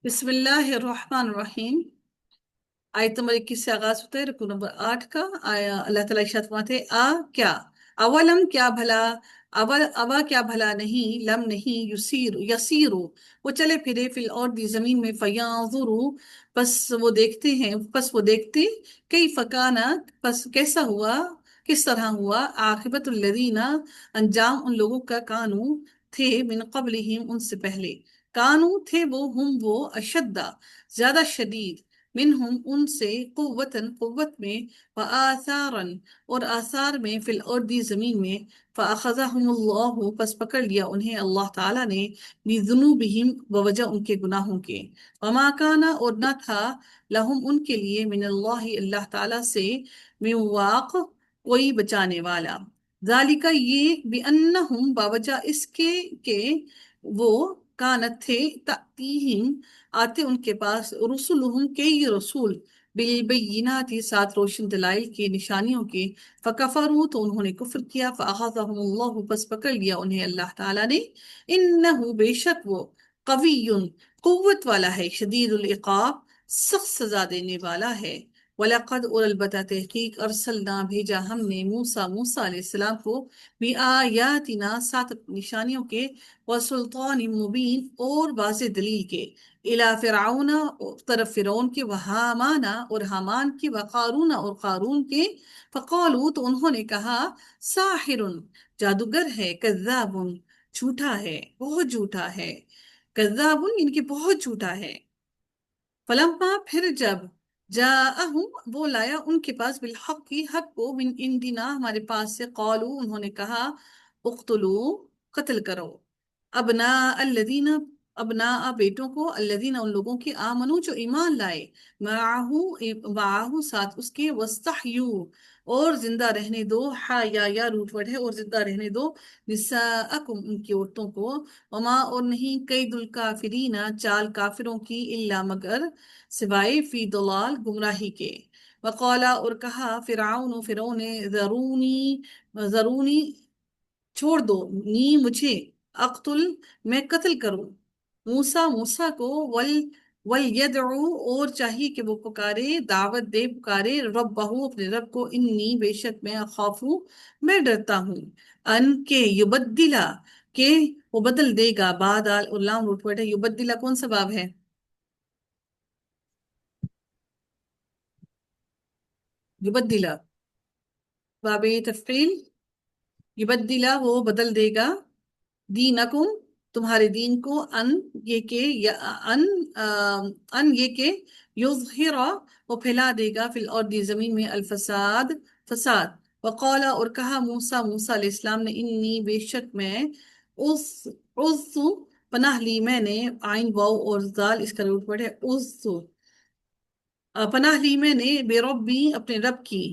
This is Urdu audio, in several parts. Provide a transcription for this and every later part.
بسم اللہ الرحمن الرحیم۔ آیت نمبر 21 سے آغاز ہوتا ہے، رکوع نمبر 8 کا۔ اللہ تعالیٰ ارشاد فرماتے ہیں، کیا اولم کیا بھلا، اوا کیا بھلا نہیں، لم نہیں، یسیرو وہ چلے پھرے فی الارض زمین میں، فینظروا پس وہ دیکھتے ہیں، پس وہ دیکھتے، کیف کانت پس کیسا ہوا، کس طرح ہوا، عاقبت الذین انجام ان لوگوں کا، کانو تھے، من قبلہم ان سے پہلے، کانو تھے وہ اشدہ زیادہ شدید، منہم ان سے، قوتاً قوت میں، وآثاراً اور آثار میں، فی الارض زمین میں، فاخذہم اللہ پس پکڑ لیا انہیں اللہ تعالیٰ نے، بذنوبہم بوجہ ان کے گناہوں کے، وما کانا اور نہ تھا، لہم ان کے لیے، من اللہ اللہ تعالیٰ سے، من واق کوئی بچانے والا، ذالک یہ، بأنہم باوجہ اس کے کہ وہ، کانت تھے، تأتیہم آتے ان کے پاس، رسولہم کے یہ رسول، بالبینات ساتھ روشن دلائل کی نشانیوں کے، فکفروا تو انہوں نے کفر کیا، فاخذہم اللہ پس پکڑ لیا انہیں اللہ تعالیٰ نے، انہ بے شک وہ، قوی قوت والا ہے، شدید العقاب سخت سزا دینے والا ہے، وَلَقَدْ اور البتہ تحقیق ارسلنا بھیجا ہم نے، موسیٰ علیہ السلام کو، بِآیاتنا ساتھ نشانیوں کے، وسلطان مبین اور واضح دلیل کے، الی فرعون طرف فرعون کے، وہامان اور حامان کے، وقارون اور قارون کے، فقالوا تو انہوں نے کہا، ساحر جادوگر ہے، کذاب جھوٹا ہے، بہت جھوٹا ہے، کذاب ان کی بہت جھوٹا ہے، فلما پھر جب، جاءہم وہ لایا ان کے پاس، بالحق کی حق کو، من عندنا ہمارے پاس سے، قالوا انہوں نے کہا، اقتلوا قتل کرو، ابناء الذین ابناء بیٹوں کو، الذین ان لوگوں کے، آمنو جو ایمان لائے، معاہو ساتھ اس کے، واستحیوا اور زندہ رہنے دو، یا روٹ ورڈ ہے، اور زندہ رہنے دو، نساءکم ان کی عورتوں کو، وما اور نہیں، کید الکافرین چال کافروں کی، الا مگر سوائے، فی ضلال گمراہی کے، وقالا اور کہا، فرعون نے، ذرونی چھوڑ دو، نی مجھے، اقتل میں قتل کروں، موسیٰ کو، وَلْيَدْعُو اور چاہیے کہ وہ پکارے، دعوت دے، پکارے، ربہ اپنے رب کو، انی بے شک میں، اخافو میں ڈرتا ہوں، ان کے، یبدلا کہ وہ بدل دے گا، بعد اور لام روٹ ورڈ ہے، یبدلا کون سا باب ہے؟ یبدلا باب تفعیل، یبدلا وہ بدل دے گا، دینکم تمہارے دین کو، ان یہ کہ، یا ان یہ کہ، یظہرا وہ پھیلا دے گا، فی الارض زمین میں، الفساد فساد، وقالا اور کہا، موسیٰ علیہ السلام نے، انی بے شک میں، عذت پناہ لی میں نے، عین واو اور زال اس کا روٹ ورڈ ہے، عذت پناہ لی میں نے، بے ربی اپنے رب کی،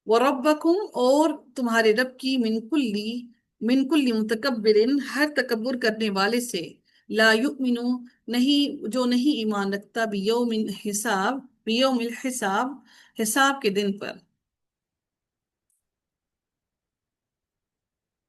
وَرَبَّكُمْ اور تمہارے رب کی، من کل متکبر ہر تکبر کرنے والے سے، لا یؤمنو نہیں جو نہیں ایمان رکھتا، بیوم الحساب حساب کے دن پر،